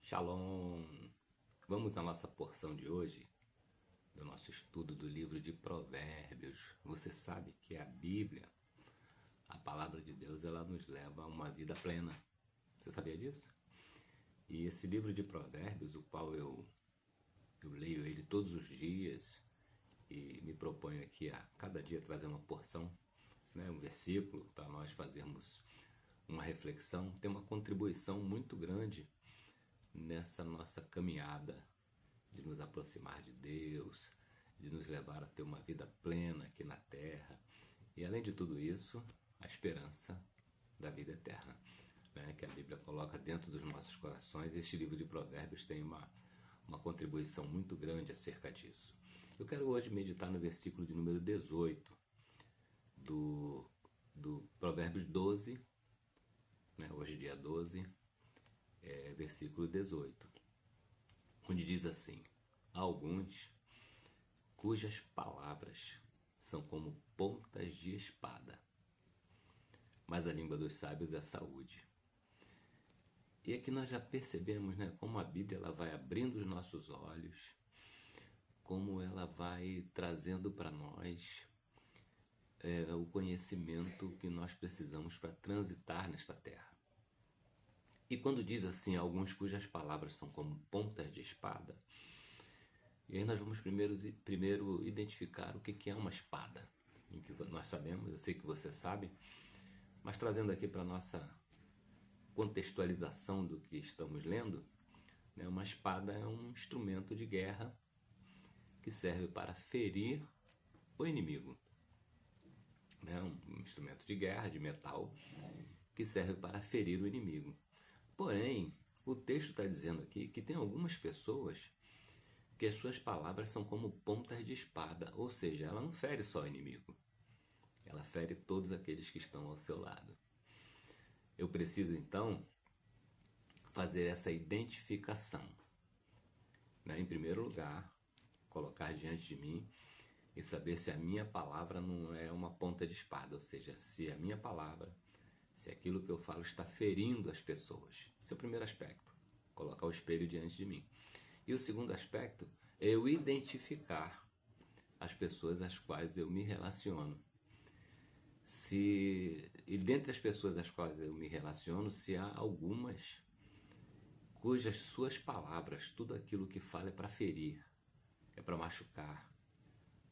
Shalom! Vamos à nossa porção de hoje, do nosso estudo do livro de Provérbios. Você sabe que a Bíblia, a palavra de Deus, ela nos leva a uma vida plena. Você sabia disso? E esse livro de Provérbios, o qual eu leio ele todos os dias e me proponho aqui a cada dia trazer uma porção, um versículo para nós fazermos uma reflexão, tem uma contribuição muito grande nessa nossa caminhada de nos aproximar de Deus, de nos levar a ter uma vida plena aqui na terra e, além de tudo isso, a esperança da vida eterna, que a Bíblia coloca dentro dos nossos corações. Este livro de Provérbios tem uma contribuição muito grande acerca disso. Eu quero hoje meditar no versículo de número 18 do Provérbios 12, hoje dia 12, versículo 18, onde diz assim: há alguns cujas palavras são como pontas de espada, mas a língua dos sábios é saúde. E aqui nós já percebemos, como a Bíblia ela vai abrindo os nossos olhos, como ela vai trazendo para nós o conhecimento que nós precisamos para transitar nesta terra. E quando diz assim, alguns cujas palavras são como pontas de espada, e aí nós vamos primeiro identificar o que é uma espada. Em que nós sabemos, eu sei que você sabe, mas trazendo aqui para a nossa contextualização do que estamos lendo, uma espada é um instrumento de guerra que serve para ferir o inimigo. Um instrumento de guerra, de metal, que serve para ferir o inimigo. Porém, o texto está dizendo aqui que tem algumas pessoas que as suas palavras são como pontas de espada, ou seja, ela não fere só o inimigo, ela fere todos aqueles que estão ao seu lado. Eu preciso então fazer essa identificação, em primeiro lugar, colocar diante de mim e saber se a minha palavra não é uma ponta de espada, ou seja, se a minha palavra, se aquilo que eu falo está ferindo as pessoas. Esse é o primeiro aspecto, colocar o espelho diante de mim. E o segundo aspecto é eu identificar as pessoas às quais eu me relaciono. E dentre as pessoas às quais eu me relaciono, se há algumas cujas suas palavras, tudo aquilo que fala é para ferir, é para machucar,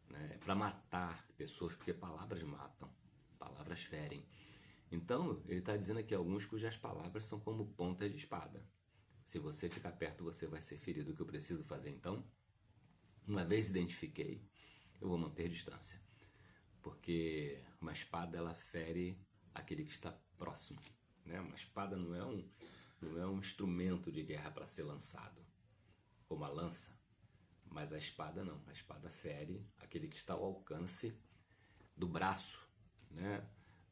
é para matar pessoas, porque palavras matam, palavras ferem. Então, ele está dizendo aqui alguns cujas palavras são como pontas de espada. Se você ficar perto, você vai ser ferido. O que eu preciso fazer, então? Uma vez identifiquei, eu vou manter distância. Porque uma espada, ela fere aquele que está próximo. Uma espada não é um instrumento de guerra para ser lançado, como a lança. Mas a espada não. A espada fere aquele que está ao alcance do braço,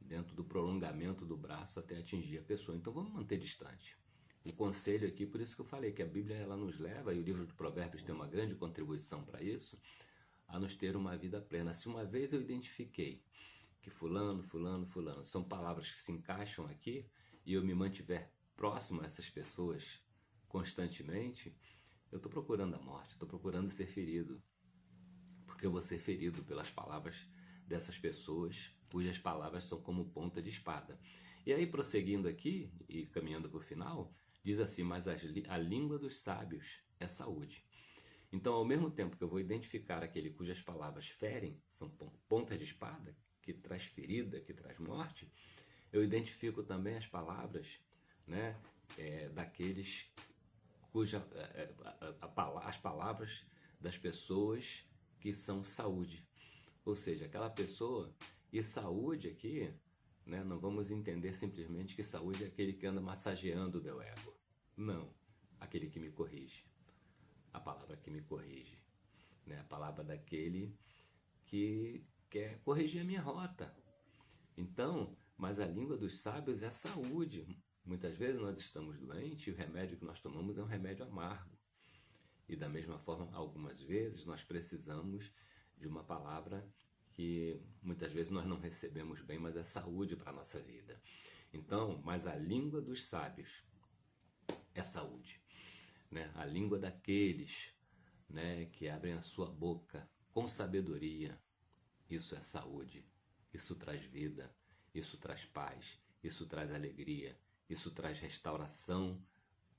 dentro do prolongamento do braço até atingir a pessoa. Então vamos manter distante. O conselho aqui, por isso que eu falei que a Bíblia ela nos leva, e o livro de Provérbios tem uma grande contribuição para isso, a nos ter uma vida plena. Se uma vez eu identifiquei que fulano são palavras que se encaixam aqui, e eu me mantiver próximo a essas pessoas constantemente, eu estou procurando a morte, estou procurando ser ferido, porque eu vou ser ferido pelas palavras dessas pessoas cujas palavras são como ponta de espada. E aí, prosseguindo aqui e caminhando para o final, diz assim: mas a língua dos sábios é saúde. Então, ao mesmo tempo que eu vou identificar aquele cujas palavras ferem, são pontas de espada, que traz ferida, que traz morte, eu identifico também as palavras daqueles as palavras das pessoas que são saúde. Ou seja, aquela pessoa, e saúde aqui, não vamos entender simplesmente que saúde é aquele que anda massageando o meu ego. Não, aquele que me corrige. A palavra que me corrige. A palavra daquele que quer corrigir a minha rota. Então, mas a língua dos sábios é saúde. Muitas vezes nós estamos doentes e o remédio que nós tomamos é um remédio amargo. E da mesma forma, algumas vezes nós precisamos de uma palavra que muitas vezes nós não recebemos bem, mas é saúde para a nossa vida. Então, mas a língua dos sábios é saúde. né? A língua daqueles, né, que abrem a sua boca com sabedoria. Isso é saúde, isso traz vida, isso traz paz, isso traz alegria, isso traz restauração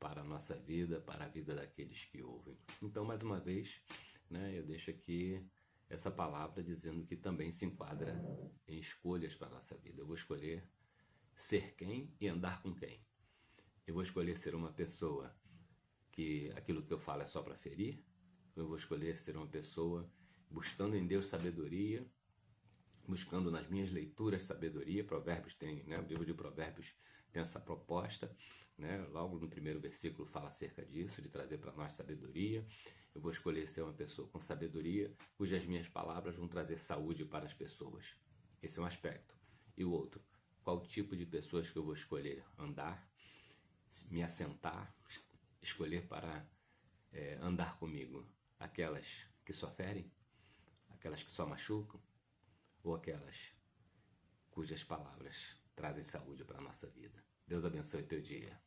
para a nossa vida, para a vida daqueles que ouvem. Então, mais uma vez, né, eu deixo aqui essa palavra dizendo que também se enquadra em escolhas para a nossa vida. Eu vou escolher ser quem e andar com quem. Eu vou escolher ser uma pessoa que aquilo que eu falo é só para ferir. Eu vou escolher ser uma pessoa buscando em Deus sabedoria, buscando nas minhas leituras sabedoria. Provérbios tem, né, o livro de Provérbios tem essa proposta, né? Logo no primeiro versículo fala acerca disso, de trazer para nós sabedoria. Eu vou escolher ser uma pessoa com sabedoria, cujas minhas palavras vão trazer saúde para as pessoas. Esse é um aspecto. E o outro, qual tipo de pessoas que eu vou escolher andar, me assentar, escolher para andar comigo? Aquelas que só ferem? Aquelas que só machucam? Ou aquelas cujas palavras trazem saúde para a nossa vida? Deus abençoe teu dia.